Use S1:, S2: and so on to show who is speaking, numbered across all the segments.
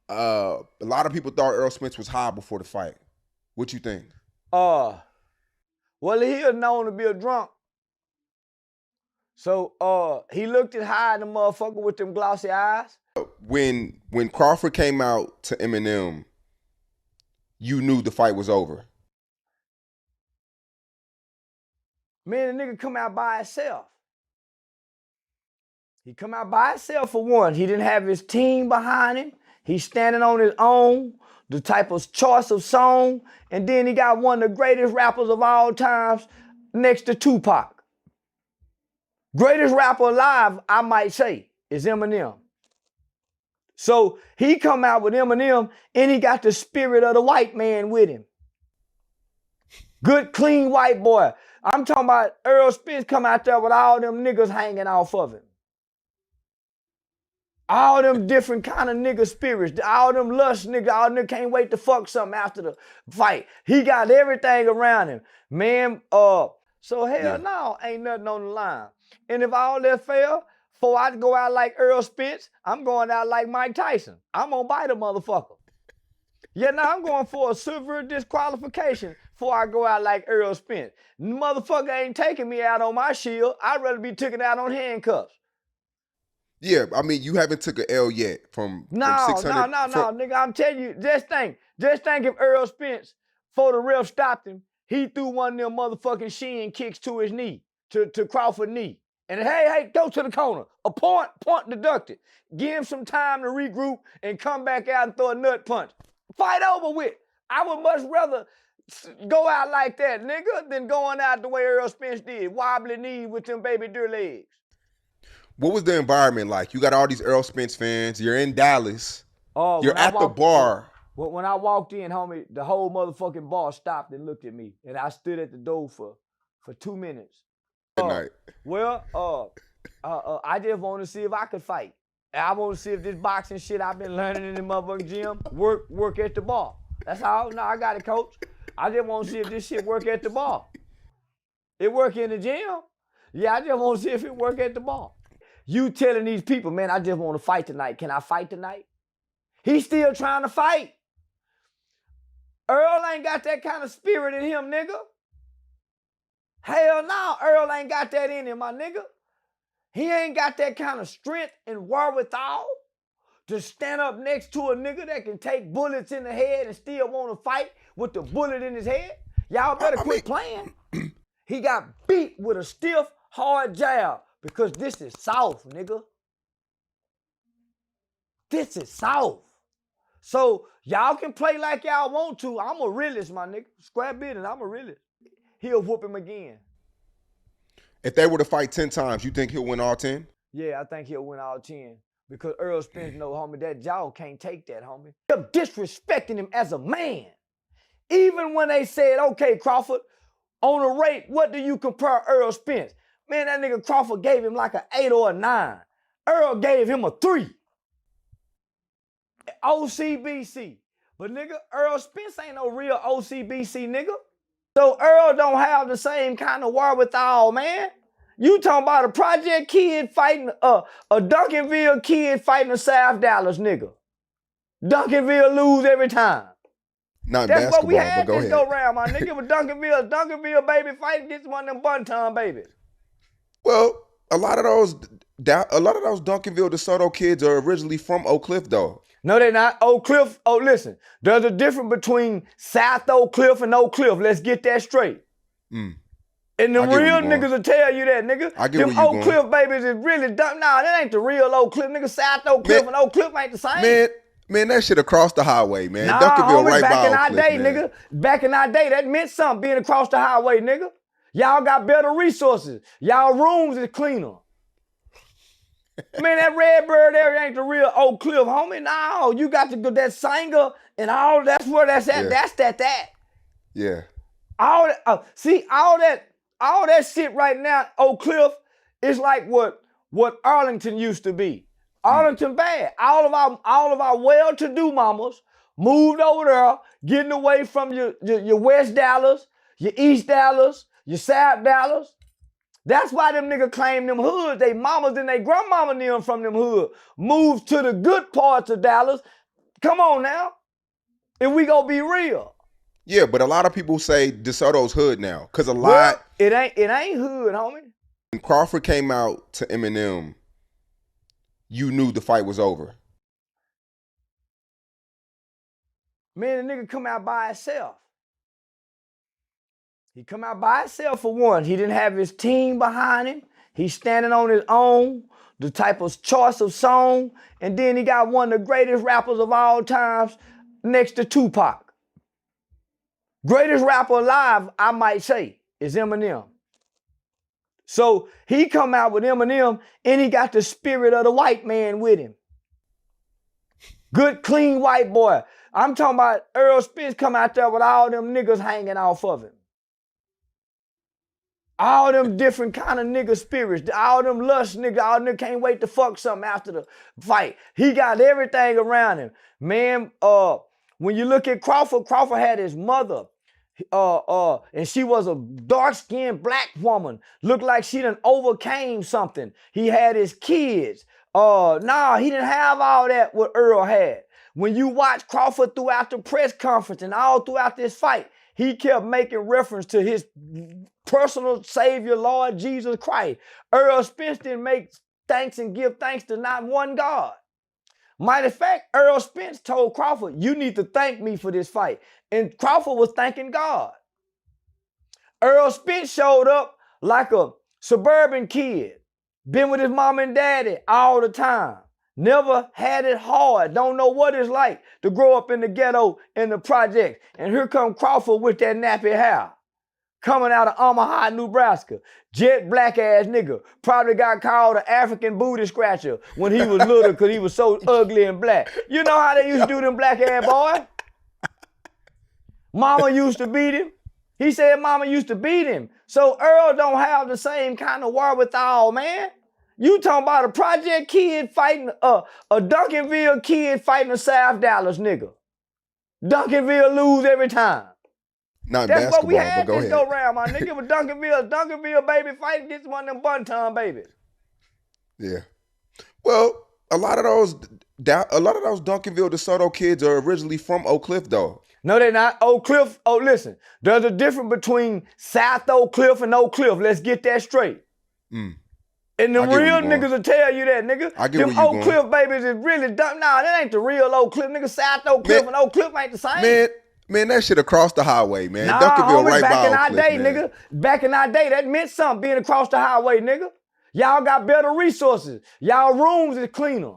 S1: A lot of people thought Errol Spence was high before the fight. What you think?
S2: Well, he is known to be a drunk. So he looked at high the motherfucker with them glossy eyes.
S1: When Crawford came out to Eminem, you knew the fight was over.
S2: Man, the nigga come out by himself. He come out by himself for one. He didn't have his team behind him. He's standing on his own, the type of choice of song. And then he got one of the greatest rappers of all times next to Tupac. Greatest rapper alive, I might say, is Eminem. So he come out with Eminem and he got the spirit of the white man with him. Good, clean white boy. I'm talking about Errol Spence come out there with all them niggas hanging off of him. All them different kind of nigga spirits, all them lust niggas, all them can't wait to fuck something after the fight. He got everything around him. Man, so hell no, ain't nothing on the line. And if all that fail, before I go out like Errol Spence, I'm going out like Mike Tyson. I'm gonna bite a motherfucker. Yeah, now I'm going for a severe disqualification before I go out like Errol Spence. Motherfucker ain't taking me out on my shield. I'd rather be taken out on handcuffs.
S1: Yeah, I mean, you haven't took an L yet from 600.
S2: No, nigga, I'm telling you, just think if Errol Spence, before the ref stopped him, he threw one of them motherfucking shin kicks to his knee, to Crawford's knee. And hey, go to the corner. A point deducted. Give him some time to regroup and come back out and throw a nut punch. Fight over with. I would much rather go out like that, nigga, than going out the way Errol Spence did, wobbly knees with them baby deer legs.
S1: What was the environment like? You got all these Errol Spence fans. You're in Dallas. You're at the bar.
S2: When I walked in, homie, the whole motherfucking bar stopped and looked at me. And I stood at the door for 2 minutes.
S1: Good night.
S2: I just want to see if I could fight. I want to see if this boxing shit I've been learning in the motherfucking gym work at the bar. That's all. No, I got it, coach. I just want to see if this shit work at the bar. It work in the gym? Yeah, I just want to see if it work at the bar. You telling these people, man, I just want to fight tonight. Can I fight tonight? He's still trying to fight. Earl ain't got that kind of spirit in him, nigga. Hell no, Earl ain't got that in him, my nigga. He ain't got that kind of strength and wherewithal to stand up next to a nigga that can take bullets in the head and still want to fight with the bullet in his head. Y'all better quit playing. He got beat with a stiff, hard jab because this is South, nigga. This is South. So y'all can play like y'all want to. I'm a realist, my nigga. Square business, I'm a realist. He'll whoop him again.
S1: If they were to fight 10 times, you think he'll win all 10?
S2: Yeah, I think he'll win all 10. Because Errol Spence know, homie, that jaw can't take that, homie. They're disrespecting him as a man. Even when they said, okay, Crawford, on a rate, what do you compare Errol Spence? Man, that nigga Crawford gave him like an 8 or a 9. Earl gave him a 3. OCBC. But nigga, Errol Spence ain't no real OCBC nigga. So Earl don't have the same kind of wherewithal, man. You talking about a Project kid fighting a Duncanville kid fighting a South Dallas nigga. Duncanville lose every time.
S1: Not
S2: That's
S1: basketball,
S2: what we had
S1: but go
S2: this
S1: ahead.
S2: go round, my nigga. With Duncanville baby fight against one of them Bunton babies.
S1: Well, a lot of those Duncanville DeSoto kids are originally from Oak Cliff, though.
S2: No, they're not. Oak Cliff, listen. There's a difference between South Oak Cliff and Oak Cliff. Let's get that straight. And the real niggas will tell you that, nigga. Them Oak Cliff babies is really dumb. Nah, that ain't the real Oak Cliff, nigga. South Oak Cliff and Oak Cliff ain't the same.
S1: Man, that shit across the highway, man.
S2: Nah,
S1: Duncanville
S2: homie,
S1: right by
S2: back in
S1: Oak
S2: our
S1: Cliff,
S2: day,
S1: man.
S2: nigga. Back in our day, that meant something being across the highway, nigga. Y'all got better resources. Y'all rooms is cleaner. Man, that Redbird area ain't the real Oak Cliff, homie. No, you got to go that Sanger and all. That's where that's at.
S1: Yeah.
S2: That's that.
S1: Yeah.
S2: All that. See, all that shit right now, Oak Cliff, is like what Arlington used to be. Arlington bad. All of our well-to-do mamas moved over there, getting away from your West Dallas, your East Dallas, your South Dallas. That's why them niggas claim them hoods. They mamas and they grandmama them from them hoods moved to the good parts of Dallas. Come on now. If we gonna be real.
S1: Yeah, but a lot of people say DeSoto's hood now. Cause
S2: it ain't hood, homie.
S1: When Crawford came out to Eminem, you knew the fight was over.
S2: Man, the nigga come out by himself. He come out by himself for one. He didn't have his team behind him. He's standing on his own, the type of choice of song. And then he got one of the greatest rappers of all times next to Tupac. Greatest rapper alive, I might say, is Eminem. So he come out with Eminem and he got the spirit of the white man with him. Good, clean white boy. I'm talking about Errol Spence come out there with all them niggas hanging off of him. All them different kind of nigga spirits, all them lust niggas, all them can't wait to fuck something after the fight. He got everything around him. Man, when you look at Crawford had his mother, and she was a dark-skinned black woman. Looked like she done overcame something. He had his kids. Nah, he didn't have all that what Earl had. When you watch Crawford throughout the press conference and all throughout this fight, he kept making reference to his personal Savior, Lord Jesus Christ. Errol Spence didn't make thanks and give thanks to not one God. Matter of fact, Errol Spence told Crawford, you need to thank me for this fight. And Crawford was thanking God. Errol Spence showed up like a suburban kid. Been with his mom and daddy all the time. Never had it hard. Don't know what it's like to grow up in the ghetto in the project. And here come Crawford with that nappy hair. Coming out of Omaha, Nebraska. Jet black ass nigga. Probably got called an African booty scratcher when he was little because he was so ugly and black. You know how they used to do them black ass boy? Mama used to beat him. He said mama used to beat him. So Earl don't have the same kind of wherewithal, man. You talking about a project kid fighting a Duncanville kid fighting a South Dallas nigga. Duncanville lose every time.
S1: Not
S2: That's
S1: basketball,
S2: what we had
S1: but go
S2: this
S1: ahead.
S2: go round, my nigga. With Duncanville baby fight against one of them Bunton babies.
S1: Yeah. Well, a lot of those Duncanville DeSoto kids are originally from Oak Cliff, though.
S2: No, they're not. Oak Cliff. Oh, listen. There's a difference between South Oak Cliff and Oak Cliff. Let's get that straight. And the real niggas will tell you that, nigga.
S1: I get
S2: them
S1: where you
S2: Oak Cliff babies is really dumb. Nah, that ain't the real Oak Cliff. Nigga, South Oak Cliff and Oak Cliff ain't the same.
S1: Man, that shit across the highway, man.
S2: Nah,
S1: Duncanville
S2: homie,
S1: right by
S2: back in
S1: Oak
S2: our
S1: Cliff,
S2: day,
S1: man.
S2: nigga. Back in our day, that meant something being across the highway, nigga. Y'all got better resources. Y'all rooms is cleaner.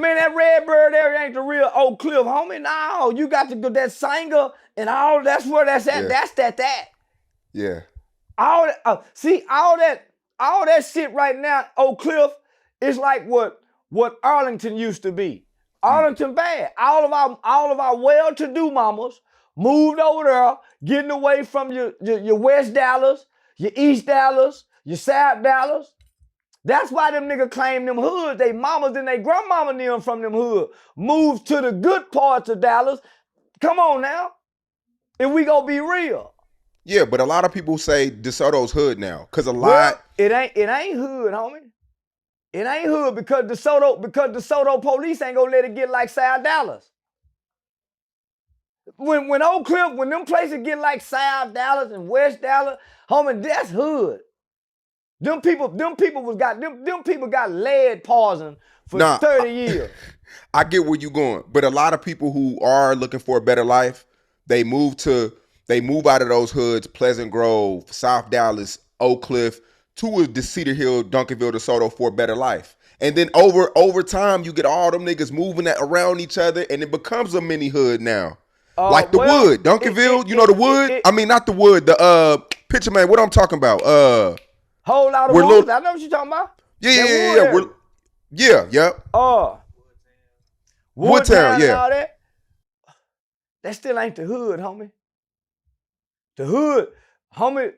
S2: Man, that Redbird area ain't the real Oak Cliff, homie. No, you got to go that Sanger and all. That's where that's at.
S1: Yeah.
S2: That's that.
S1: Yeah.
S2: All that. See, all that shit right now, Oak Cliff, is like what Arlington used to be. Arlington bad. All of our well-to-do mamas moved over there, getting away from your West Dallas, your East Dallas, your South Dallas. That's why them niggas claim them hoods. They mamas and they grandmama and them from them hood moved to the good parts of Dallas. Come on now. And we gonna be real.
S1: Yeah, but a lot of people say DeSoto's hood now. Cause
S2: it ain't hood, homie. It ain't hood because DeSoto police ain't gonna let it get like South Dallas. When Oak Cliff, when them places get like South Dallas and West Dallas, homie, that's hood. Them people got lead poison for 30 years.
S1: I get where you going, but a lot of people who are looking for a better life, they move out of those hoods, Pleasant Grove, South Dallas, Oak Cliff, to the Cedar Hill, Duncanville, DeSoto for a better life. And then over time, you get all them niggas moving around each other, and it becomes a mini hood now. Like the Wood, Duncanville, you know the Wood? I mean, not the Wood, the Picture Man, what I'm talking about.
S2: Whole lot of woods. I know what you're talking about.
S1: Yeah. Woodtown, yeah.
S2: All that still ain't the hood, homie. The hood, homie,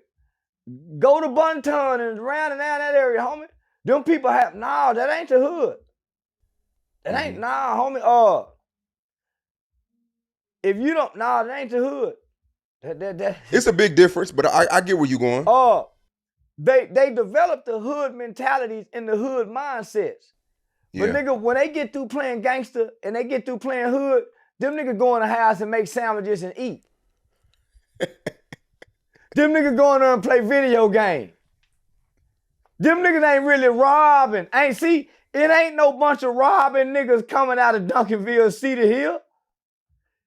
S2: go to Bunton and around and down that area, homie. Them people that ain't the hood. That ain't, homie, if you don't, that ain't the hood. That
S1: It's a big difference, but I get where you're going.
S2: They developed the hood mentalities and the hood mindsets. But
S1: Yeah.
S2: nigga, when they get through playing gangster and they get through playing hood, them niggas go in the house and make sandwiches and eat. Them niggas go in there and play video games. Them niggas ain't really robbing. It ain't no bunch of robbing niggas coming out of Duncanville, Cedar Hill.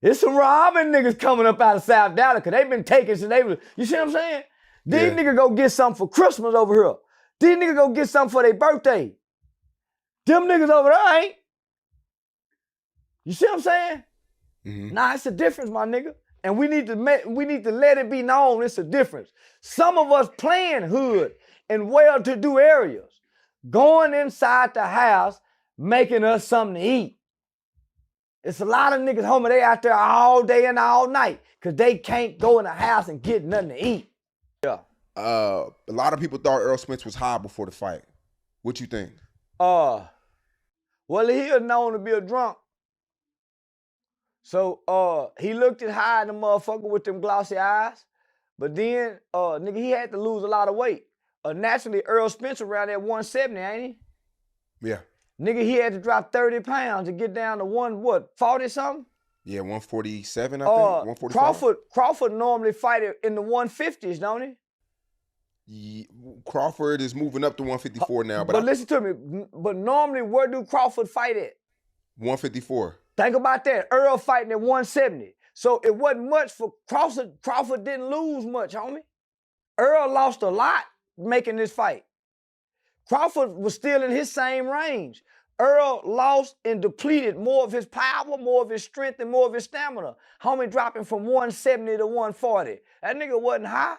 S2: It's some robbing niggas coming up out of South Dallas because they been taking since they was, you see what I'm saying? These niggas go get something for Christmas over here. These niggas go get something for their birthday. Them niggas over there ain't. You see what I'm saying?
S1: Mm-hmm.
S2: Nah, it's a difference, my nigga. And we need to let it be known it's a difference. Some of us playing hood in well-to-do areas, going inside the house, making us something to eat. It's a lot of niggas, homie, they out there all day and all night because they can't go in the house and get nothing to eat. Yeah.
S1: A lot of people thought Errol Spence was high before the fight. What you think?
S2: Well, he is known to be a drunk. So he looked at high in the motherfucker with them glossy eyes. But then, nigga, he had to lose a lot of weight. Naturally, Errol Spence around at 170, ain't he?
S1: Yeah.
S2: Nigga, he had to drop 30 pounds to get down to 40 something?
S1: Yeah, 147, I think. 145.
S2: Crawford normally fight in the 150s, don't he?
S1: Yeah, Crawford is moving up to 154 now,
S2: but listen to me. But normally, where do Crawford fight at?
S1: 154.
S2: Think about that. Earl fighting at 170. So it wasn't much for Crawford. Crawford didn't lose much, homie. Earl lost a lot making this fight. Crawford was still in his same range. Earl lost and depleted more of his power, more of his strength, and more of his stamina. Homie dropping from 170 to 140. That nigga wasn't high.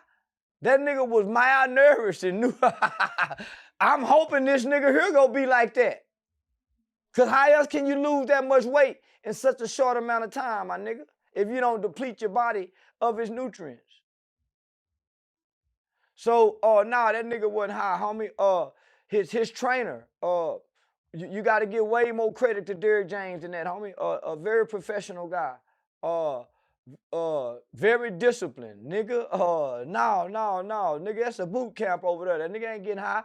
S2: That nigga was malnourished and knew. I'm hoping this nigga here gonna be like that. Cause how else can you lose that much weight in such a short amount of time, my nigga? If you don't deplete your body of its nutrients. So, nah, that nigga wasn't high, homie. His trainer, you got to give way more credit to Derrick James than that, homie. A very professional guy. Very disciplined, nigga. No, nigga, that's a boot camp over there. That nigga ain't getting high.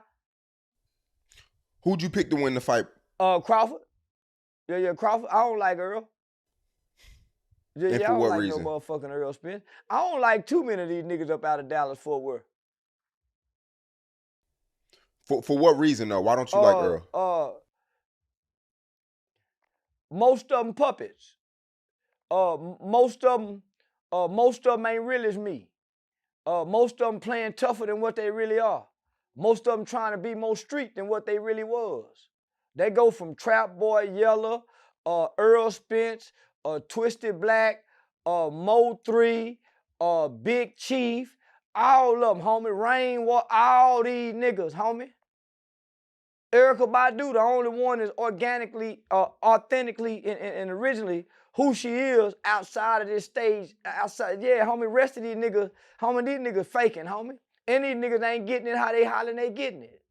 S1: Who'd you pick to win the fight?
S2: Crawford. Yeah, Crawford. I don't like Earl. Yeah, I don't like no motherfucking Errol Spence. I don't like too many of these niggas up out of Dallas Fort Worth.
S1: For what reason though? Why don't you like Earl?
S2: Most of them puppets. Most of them ain't real as me. Most of them playing tougher than what they really are. Most of them trying to be more street than what they really was. They go from Trap Boy Yella, Errol Spence, Twisted Black, Mo 3, Big Chief, all of them, homie. Rainwater, all these niggas, homie. Erykah Badu, the only one is organically, authentically, and originally who she is outside of this stage. Outside, yeah, homie. Rest of these niggas, homie, these niggas faking, homie. And these niggas ain't getting it how they hollering they getting it.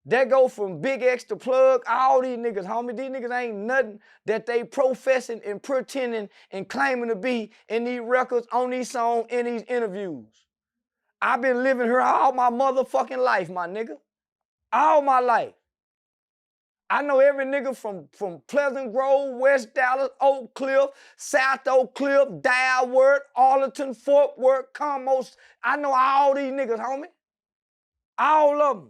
S2: That go from Big X to Plug, all these niggas, homie. These niggas ain't nothing that they professing and pretending and claiming to be in these records, on these songs, in these interviews. I've been living here all my motherfucking life, my nigga. All my life. I know every nigga from Pleasant Grove, West Dallas, Oak Cliff, South Oak Cliff, Dalworth, Arlington, Fort Worth, Comos. I know all these niggas, homie. All of them.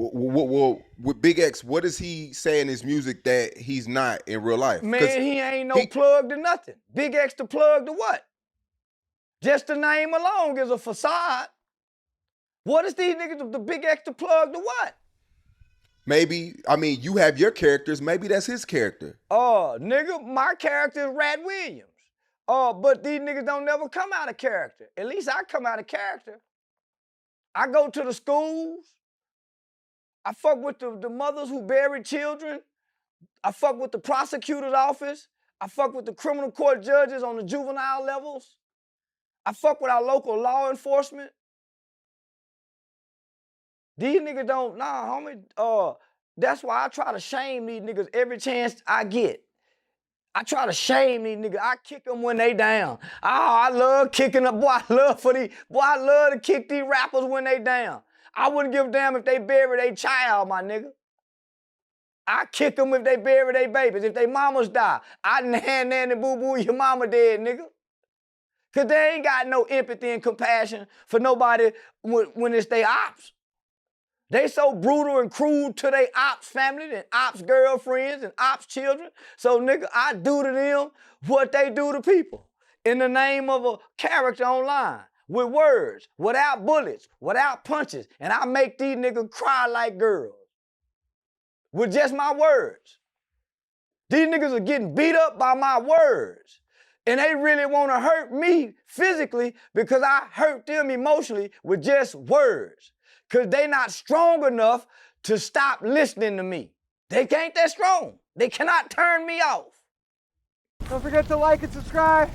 S1: Well, with Big X, what does he say in his music that he's not in real life?
S2: Man, he ain't no plug to nothing. Big X the plug to what? Just the name alone is a facade. What is these niggas, the Big X the plug to what?
S1: Maybe, I mean, you have your characters. Maybe that's his character.
S2: Nigga, my character is Rat Williams. But these niggas don't never come out of character. At least I come out of character. I go to the schools. I fuck with the mothers who bury children. I fuck with the prosecutor's office. I fuck with the criminal court judges on the juvenile levels. I fuck with our local law enforcement. These niggas don't, nah, homie. That's why I try to shame these niggas every chance I get. I try to shame these niggas. I kick them when they down. Oh, I love kicking them. Boy, I love to kick these rappers when they down. I wouldn't give a damn if they bury their child, my nigga. I kick them if they bury their babies. If their mamas die, I nanny boo-boo, your mama dead, nigga. Cause they ain't got no empathy and compassion for nobody when it's their ops. They so brutal and cruel to their ops family and ops girlfriends and ops children. So nigga, I do to them what they do to people in the name of a character online with words, without bullets, without punches. And I make these niggas cry like girls with just my words. These niggas are getting beat up by my words. And they really want to hurt me physically because I hurt them emotionally with just words. Because they not strong enough to stop listening to me. They ain't that strong. They cannot turn me off.
S3: Don't forget to like and subscribe.